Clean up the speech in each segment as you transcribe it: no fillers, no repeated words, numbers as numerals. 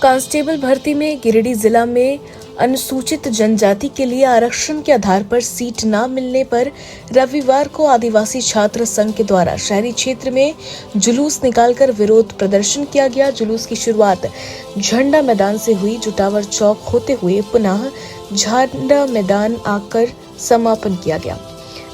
Constable भर्ती में गिरिडीह जिला में अनुसूचित जनजाति के लिए आरक्षण के आधार पर सीट न मिलने पर रविवार को आदिवासी छात्र संघ के द्वारा शहरी क्षेत्र में जुलूस निकालकर विरोध प्रदर्शन किया गया। जुलूस की शुरुआत झंडा मैदान से हुई, जो टावर चौक होते हुए पुनः झंडा मैदान आकर समापन किया गया।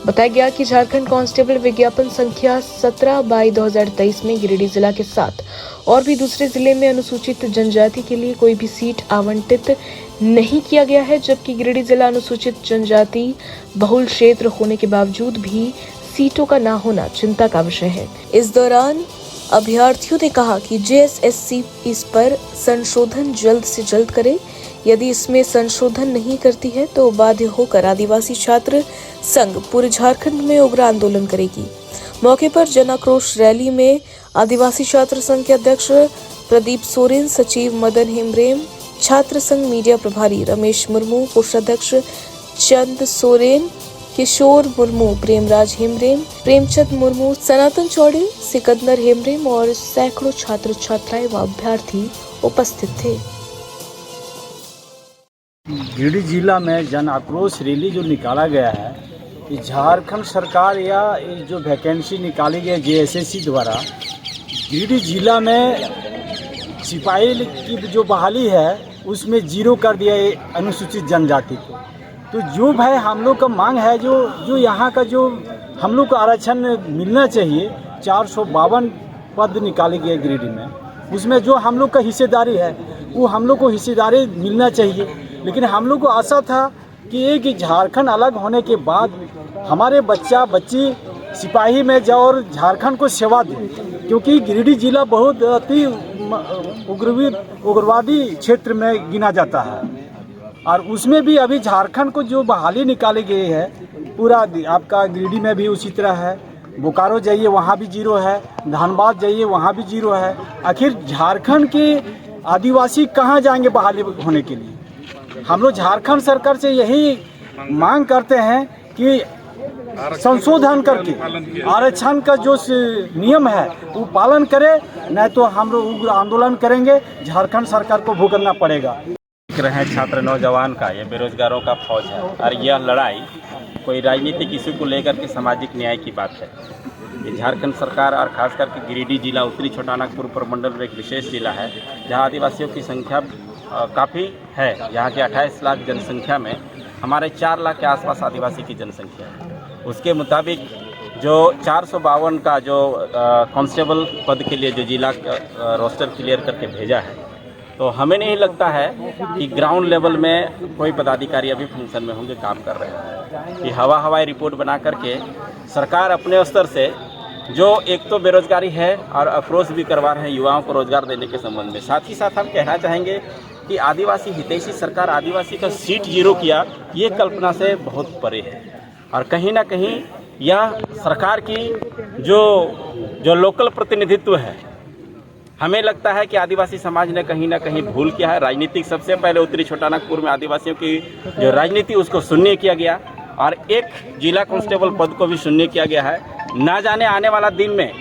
बताया गया कि झारखंड कांस्टेबल विज्ञापन संख्या 17/2023 में गिरिडीह जिला के साथ और भी दूसरे जिले में अनुसूचित जनजाति के लिए कोई भी सीट आवंटित नहीं किया गया है, जबकि गिरिडीह जिला अनुसूचित जनजाति बहुल क्षेत्र होने के बावजूद भी सीटों का न होना चिंता का विषय है। इस दौरान अभ्यर्थियों ने कहा कि JSSC इस पर संशोधन जल्द से जल्द करे। यदि इसमें संशोधन नहीं करती है तो बाध्य होकर आदिवासी छात्र संघ पूरे झारखंड में उग्र आंदोलन करेगी। मौके पर जन आक्रोश रैली में आदिवासी छात्र संघ के अध्यक्ष प्रदीप सोरेन, सचिव मदन हेम्ब्रेम, छात्र संघ मीडिया प्रभारी रमेश मुर्मू, कोषाध्यक्ष चंद सोरेन, किशोर मुर्मू, प्रेमराज हेम्ब्रेम, प्रेमचंद मुर्मू, सनातन चौड़े, सिकंदर हेम्ब्रेम और सैकड़ों छात्र छात्राएं व अभ्यर्थी उपस्थित थे। गिरिडीह जिला में जन आक्रोश रैली जो निकाला गया है कि झारखंड सरकार या जो वैकेंसी निकाली गई JSSC द्वारा गिरिडीह जिला में सिपाही की जो बहाली है उसमें जीरो कर दिया है अनुसूचित जनजाति को। तो जो भाई हम लोग का मांग है जो यहाँ का जो हम लोग को आरक्षण मिलना चाहिए, 452 पद निकाले गए गिरिडीह में, उसमें जो हम लोग का हिस्सेदारी है वो हम लोग को हिस्सेदारी मिलना चाहिए। लेकिन हम लोग को आशा था कि झारखंड अलग होने के बाद हमारे बच्चा बच्ची सिपाही में जाओ और झारखंड को सेवा दे, क्योंकि गिरिडीह जिला बहुत अति उग्रवादी क्षेत्र में गिना जाता है और उसमें भी अभी झारखंड को जो बहाली निकाली गई है पूरा आपका गिरिडीह में भी उसी तरह है। बोकारो जाइए वहाँ भी जीरो है, धनबाद जाइए वहाँ भी जीरो है। आखिर झारखंड के आदिवासी कहाँ जाएंगे बहाली होने के लिए? हम लोग झारखंड सरकार से यही मांग करते हैं कि संशोधन करके आरक्षण का जो नियम है वो पालन करे, नहीं तो हम लोग उग्र आंदोलन करेंगे, झारखंड सरकार को भुगतना पड़ेगा। देख रहे हैं छात्र नौजवान का ये बेरोजगारों का फौज है और यह लड़ाई कोई राजनीतिक इशू को लेकर के सामाजिक न्याय की बात है। ये झारखंड सरकार और खास करके गिरिडीह जिला उत्तरी छोटानागपुर प्रमंडल में एक विशेष जिला है जहाँ आदिवासियों की संख्या काफ़ी है। यहाँ के 28 लाख जनसंख्या में हमारे 4 लाख के आसपास आदिवासी की जनसंख्या है। उसके मुताबिक जो 452 का जो कांस्टेबल पद के लिए जो जिला रोस्टर क्लियर करके भेजा है, तो हमें नहीं लगता है कि ग्राउंड लेवल में कोई पदाधिकारी अभी फंक्शन में होंगे, काम कर रहे हैं। कि हवाई रिपोर्ट बना करके सरकार अपने स्तर से जो एक तो बेरोजगारी है और अप्रोच भी करवा रहे हैं युवाओं को रोजगार देने के संबंध में। साथ ही साथ हम कहना चाहेंगे कि आदिवासी हितैषी सरकार आदिवासी का सीट जीरो किया, ये कल्पना से बहुत परे है और कहीं ना कहीं यह सरकार की जो लोकल प्रतिनिधित्व है, हमें लगता है कि आदिवासी समाज ने कहीं ना कहीं भूल किया है। राजनीतिक सबसे पहले उत्तरी छोटानागपुर में आदिवासियों की जो राजनीति उसको शून्य किया गया और एक जिला कांस्टेबल पद को भी शून्य किया गया है। ना जाने आने वाला दिन में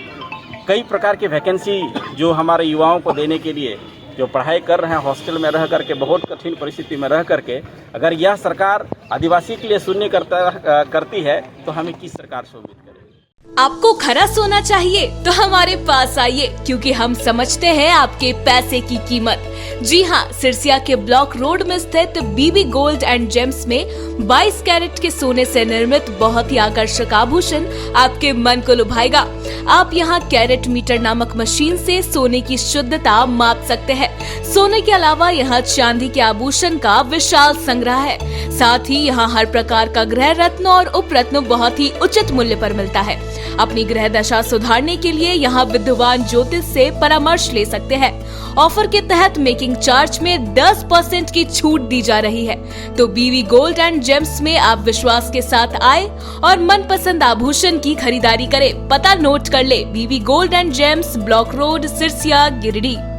कई प्रकार की वैकेंसी जो हमारे युवाओं को देने के लिए जो पढ़ाई कर रहे हैं हॉस्टल में रह करके, बहुत कठिन परिस्थिति में रह करके, अगर यह सरकार आदिवासी के लिए शून्य करती है तो हमें किस सरकार से उम्मीद करें। आपको खरा सोना चाहिए तो हमारे पास आइए, क्योंकि हम समझते हैं आपके पैसे की कीमत। जी हाँ, सिरसिया के ब्लॉक रोड में स्थित बीबी गोल्ड एंड जेम्स में 22 कैरेट के सोने से निर्मित बहुत ही आकर्षक आभूषण आपके मन को लुभाएगा। आप यहाँ कैरेट मीटर नामक मशीन से सोने की शुद्धता माप सकते हैं। सोने के अलावा यहाँ चांदी के आभूषण का विशाल संग्रह है। साथ ही यहाँ हर प्रकार का गृह रत्न और उपरत्न बहुत ही उचित मूल्य पर मिलता है। अपनी गृह दशा सुधारने के लिए यहाँ विद्वान ज्योतिष से परामर्श ले सकते हैं। ऑफर के तहत मेकिंग चार्ज में 10% की छूट दी जा रही है। तो बीवी गोल्ड एंड जेम्स में आप विश्वास के साथ आए और मनपसंद आभूषण की खरीदारी करें। पता नोट कर ले, BV gold and gems, block road, Sirsia, Giridih.